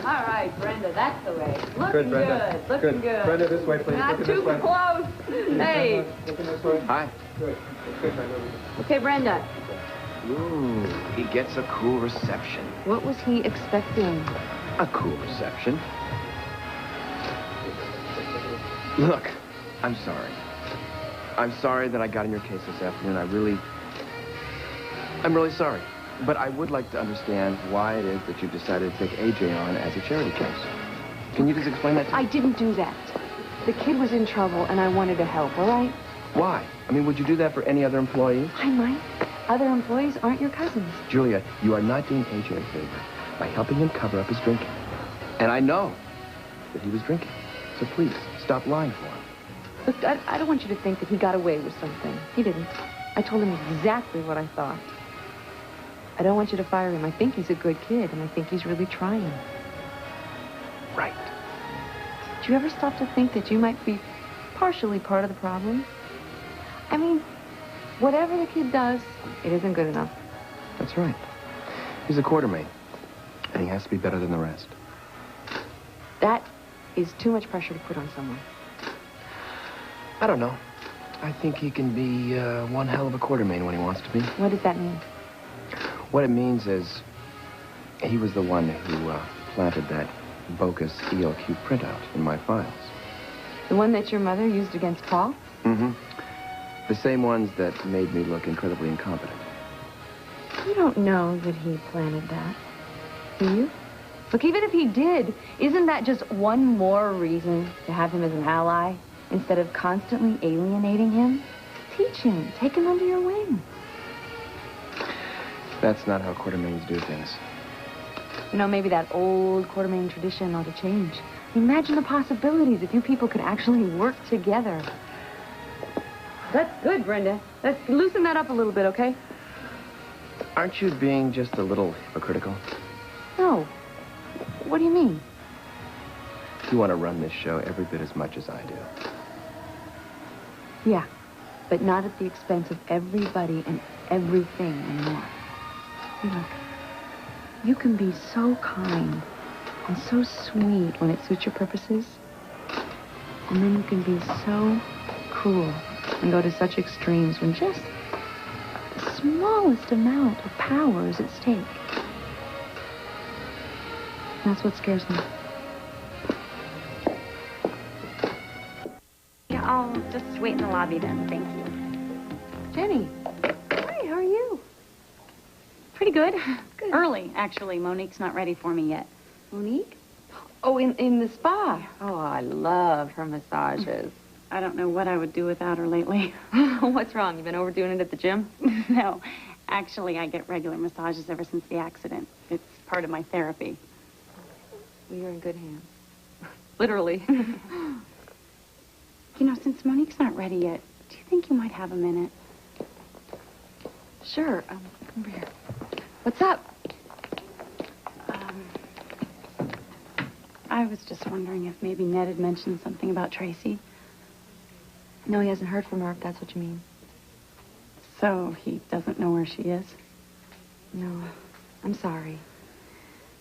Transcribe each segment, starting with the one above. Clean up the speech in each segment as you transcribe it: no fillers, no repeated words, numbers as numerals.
All right, Brenda, that's the way. Looking Good, Brenda. good. Looking good. Brenda, this way, please. Not too close. Hey. Looking this way. Hi. Good. Good, Brenda. Okay, Brenda. Ooh, he gets a cool reception. What was he expecting? A cool reception. Look, I'm sorry. I'm sorry that I got in your case this afternoon. I'm really sorry. But I would like to understand why it is that you decided to take AJ on as a charity case. Can you just explain that to me? I didn't do that. The kid was in trouble, and I wanted to help, all right? Why? I mean, would you do that for any other employee? I might. Other employees aren't your cousins. Julia, you are not doing AJ a favor by helping him cover up his drinking. And I know that he was drinking. So please, stop lying for him. Look, I don't want you to think that he got away with something. He didn't. I told him exactly what I thought. I don't want you to fire him. I think he's a good kid, and I think he's really trying. Right. Do you ever stop to think that you might be partially part of the problem? I mean, whatever the kid does, it isn't good enough. That's right. He's a quartermain, and he has to be better than the rest. That is too much pressure to put on someone. I don't know. I think he can be one hell of a quartermain when he wants to be. What does that mean? What it means is he was the one who planted that bogus ELQ printout in my files. The one that your mother used against Paul? Mm-hmm. The same ones that made me look incredibly incompetent. You don't know that he planted that, do you? Look, even if he did, isn't that just one more reason to have him as an ally instead of constantly alienating him? Teach him. Take him under your wing. That's not how quartermains do things. You know, maybe that old quartermain tradition ought to change. Imagine the possibilities if you people could actually work together. That's good, Brenda. Let's loosen that up a little bit, okay? Aren't you being just a little hypocritical? No. What do you mean? You want to run this show every bit as much as I do. Yeah, but not at the expense of everybody and everything anymore. Look, you can be so kind and so sweet when it suits your purposes. And then you can be so cruel and go to such extremes when just the smallest amount of power is at stake. That's what scares me. Yeah, I'll just wait in the lobby then, thank you. Jenny. Hi, how are you? Pretty good. Good. Early, actually. Monique's not ready for me yet. Monique? Oh, in the spa. Oh, I love her massages. I don't know what I would do without her lately. What's wrong? You been overdoing it at the gym? No. Actually, I get regular massages ever since the accident. It's part of my therapy. Well, you're in good hands. Literally. You know, since Monique's not ready yet, do you think you might have a minute? Sure. Come over here. What's up? I was just wondering if maybe Ned had mentioned something about Tracy. No, he hasn't heard from her, if that's what you mean. So he doesn't know where she is? No, I'm sorry.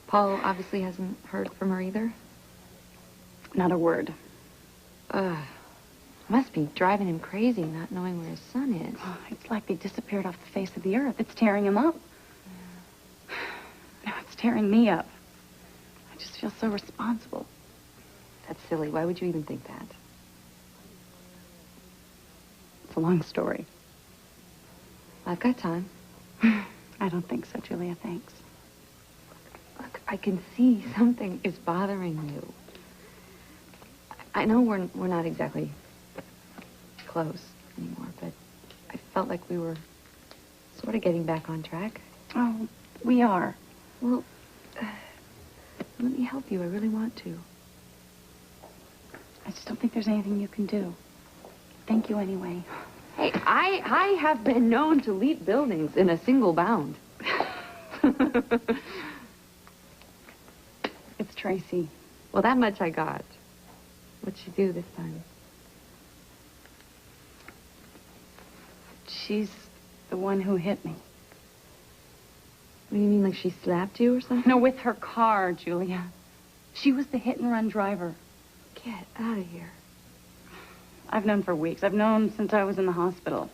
Paul obviously hasn't heard from her either? Not a word. Must be driving him crazy not knowing where his son is. Oh, it's like they disappeared off the face of the earth. It's tearing him up. Yeah. Now it's tearing me up. I just feel so responsible. That's silly. Why would you even think that? It's a long story. I've got time. I don't think so, Julia. Thanks. Look, I can see something is bothering you. I know we're not exactly close anymore, but I felt like we were sort of getting back on track. Oh, we are. Well, let me help you. I really want to. I just don't think there's anything you can do. Thank you anyway. Hey, I have been known to leap buildings in a single bound. It's Tracy. Well, that much I got. What'd she do this time? She's the one who hit me. What do you mean, like she slapped you or something? No, with her car, Julia. She was the hit-and-run driver. Get out of here. I've known for weeks. I've known since I was in the hospital.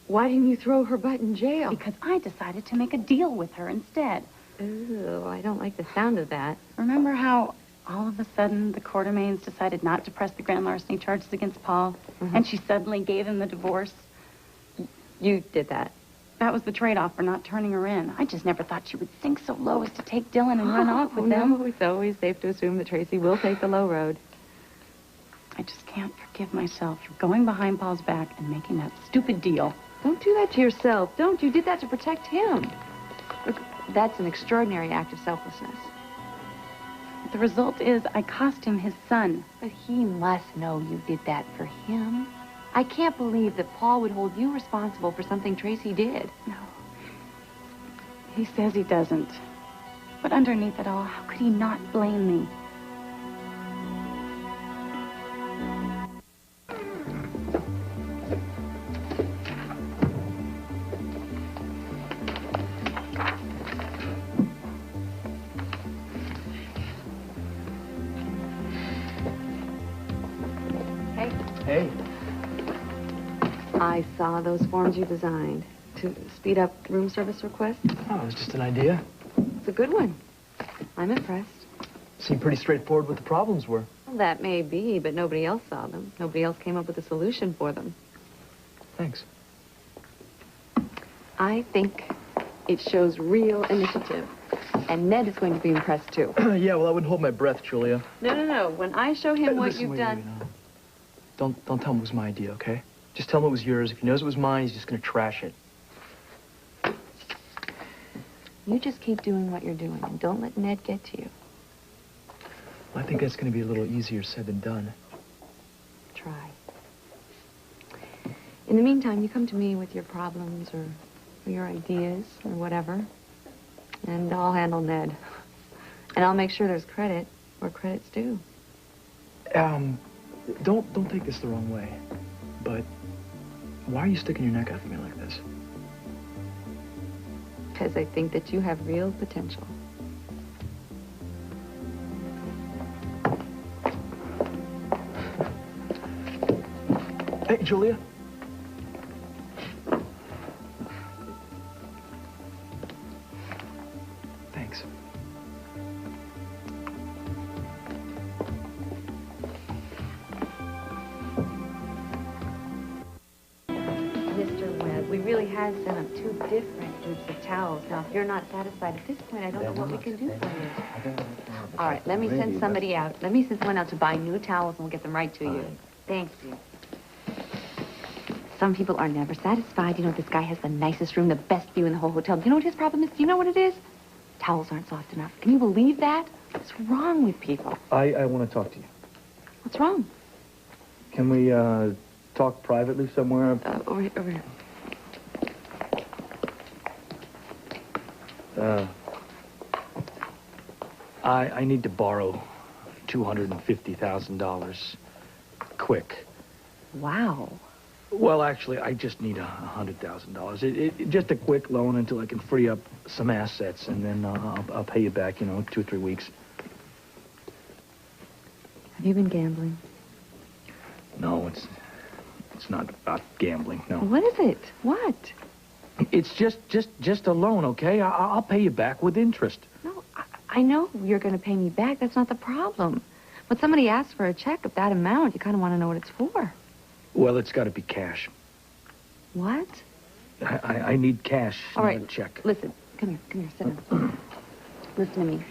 Why didn't you throw her butt in jail? Because I decided to make a deal with her instead. Ooh, I don't like the sound of that. Remember how all of a sudden the Quartermains decided not to press the grand larceny charges against Paul, and she suddenly gave him the divorce? You did that. That was the trade-off for not turning her in. I just never thought she would sink so low as to take Dylan and run off with them. No, it's always safe to assume that Tracy will take the low road. I just can't forgive myself for going behind Paul's back and making that stupid deal. Don't do that to yourself. Don't. You did that to protect him. Look, that's an extraordinary act of selflessness. The result is I cost him his son. But he must know you did that for him. I can't believe that Paul would hold you responsible for something Tracy did. No. He says he doesn't. But underneath it all, how could he not blame me? Hey. I saw those forms you designed to speed up room service requests. Oh, it was just an idea. It's a good one. I'm impressed. Seemed pretty straightforward what the problems were. Well, that may be, but nobody else saw them. Nobody else came up with a solution for them. Thanks. I think it shows real initiative. And Ned is going to be impressed, too. Yeah, well, I wouldn't hold my breath, Julia. No. When I show him what Listen, you've wait, done... wait, no. Don't tell him it was my idea, okay? Just tell him it was yours. If he knows it was mine, he's just gonna trash it. You just keep doing what you're doing, and don't let Ned get to you. Well, I think that's gonna be a little easier said than done. Try. In the meantime, you come to me with your problems or your ideas or whatever, and I'll handle Ned. And I'll make sure there's credit where credit's due. Don't take this the wrong way, but why are you sticking your neck out to me like this? Because I think that you have real potential. Hey, Julia. Thanks. Mr. Webb, we really have sent up 2 different groups of towels. Now, if you're not satisfied at this point, I don't know what we can do for you. All right, let me send somebody out. Let me send someone out to buy new towels, and we'll get them right to you. Thank you. Some people are never satisfied. You know, this guy has the nicest room, the best view in the whole hotel. Do you know what his problem is? Do you know what it is? Towels aren't soft enough. Can you believe that? What's wrong with people? I want to talk to you. What's wrong? Can we, talk privately somewhere? Over here. I need to borrow $250,000 quick. Wow. Well, actually, I just need $100,000. Just a quick loan until I can free up some assets, and then I'll pay you back, 2 or 3 weeks. Have you been gambling? No, it's not about gambling. No. What is it? What? It's just a loan, okay? I'll pay you back with interest. No, I know you're going to pay me back. That's not the problem. When somebody asks for a check of that amount, you kind of want to know what it's for. Well, it's got to be cash. What? I need cash, All right, not a check. Listen, come here, sit down. Listen to me.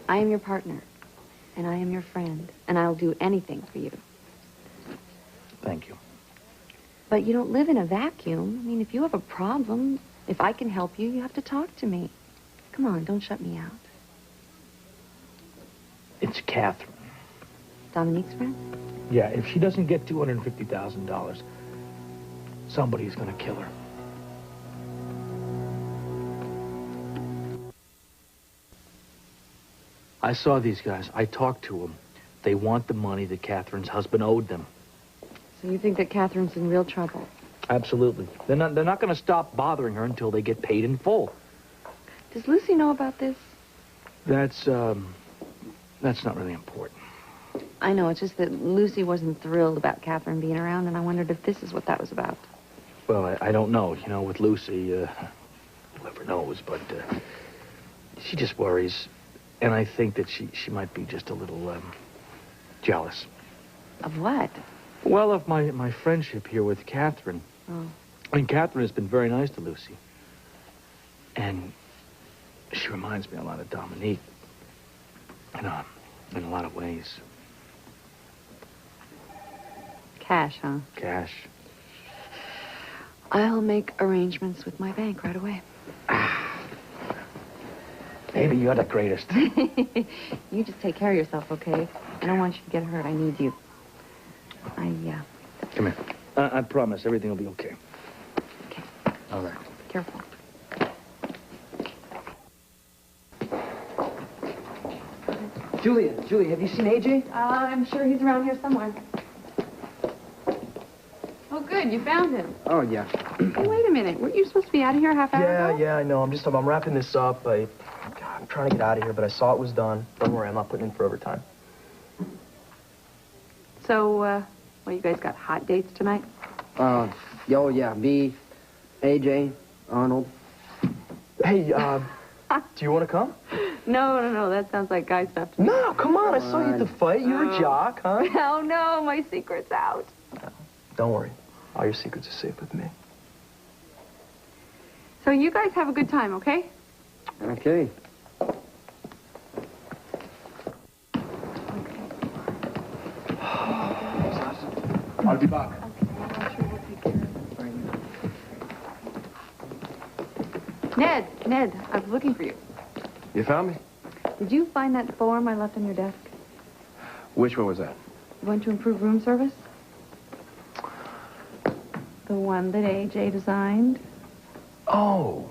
I am your partner, and I am your friend, and I'll do anything for you. Thank you. But you don't live in a vacuum. I mean, if you have a problem, if I can help you, you have to talk to me. Come on, don't shut me out. It's Catherine. Dominique's friend? Yeah, if she doesn't get $250,000, somebody's going to kill her. I saw these guys. I talked to them. They want the money that Catherine's husband owed them. So you think that Catherine's in real trouble? Absolutely. They're not going to stop bothering her until they get paid in full. Does Lucy know about this? That's That's not really important. I know, it's just that Lucy wasn't thrilled about Catherine being around, and I wondered if this is what that was about. Well, I don't know. You know, with Lucy, whoever knows, but she just worries. And I think that she might be just a little jealous. Of what? Well, of my friendship here with Catherine. Oh. I mean, Catherine has been very nice to Lucy. And she reminds me a lot of Dominique. In a lot of ways. Cash, huh? Cash. I'll make arrangements with my bank right away. Baby, you're the greatest. You just take care of yourself, okay? I don't want you to get hurt. I need you. Come here. I promise everything will be okay. Okay. All right. Careful. Julian, have you seen AJ? I'm sure he's around here somewhere. Oh, good. You found him. Oh, yeah. Hey, wait a minute. Weren't you supposed to be out of here a half hour ago? Yeah, I know. I'm wrapping this up. God, I'm trying to get out of here, but I saw it was done. Don't worry, I'm not putting in for overtime. So, you guys got hot dates tonight? Yeah, B, AJ, Arnold. Hey, do you want to come? No. That sounds like guy stuff to me. No, come on. I saw you at the fight. You're a jock, huh? Oh, no. My secret's out. Don't worry. All your secrets are safe with me. So you guys have a good time, okay? Okay. I'll be back. Ned, I was looking for you. You found me? Did you find that form I left on your desk? Which one was that? You want to improve room service? The one that AJ designed? Oh,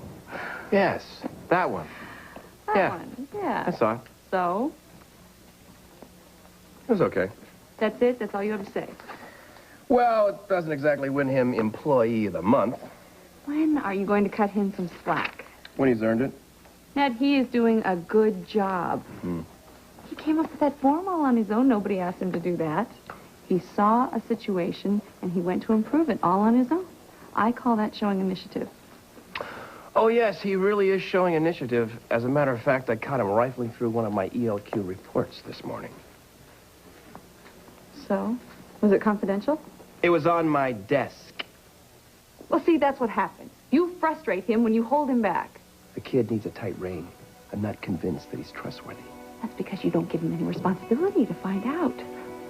yes, that one. That one, yeah. I saw it. So? It was okay. That's it? That's all you have to say? Well, it doesn't exactly win him Employee of the Month. When are you going to cut him some slack? When he's earned it. Ned, he is doing a good job. He came up with that form all on his own. Nobody asked him to do that. He saw a situation, and he went to improve it all on his own. I call that showing initiative. Oh, yes, he really is showing initiative. As a matter of fact, I caught him rifling through one of my ELQ reports this morning. So? Was it confidential? It was on my desk. Well, see, that's what happens. You frustrate him when you hold him back. The kid needs a tight rein. I'm not convinced that he's trustworthy. That's because you don't give him any responsibility to find out.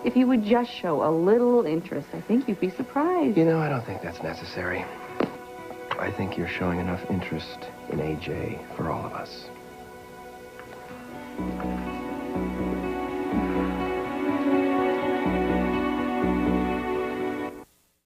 If you would just show a little interest, I think you'd be surprised. You know, I don't think that's necessary. I think you're showing enough interest in AJ for all of us.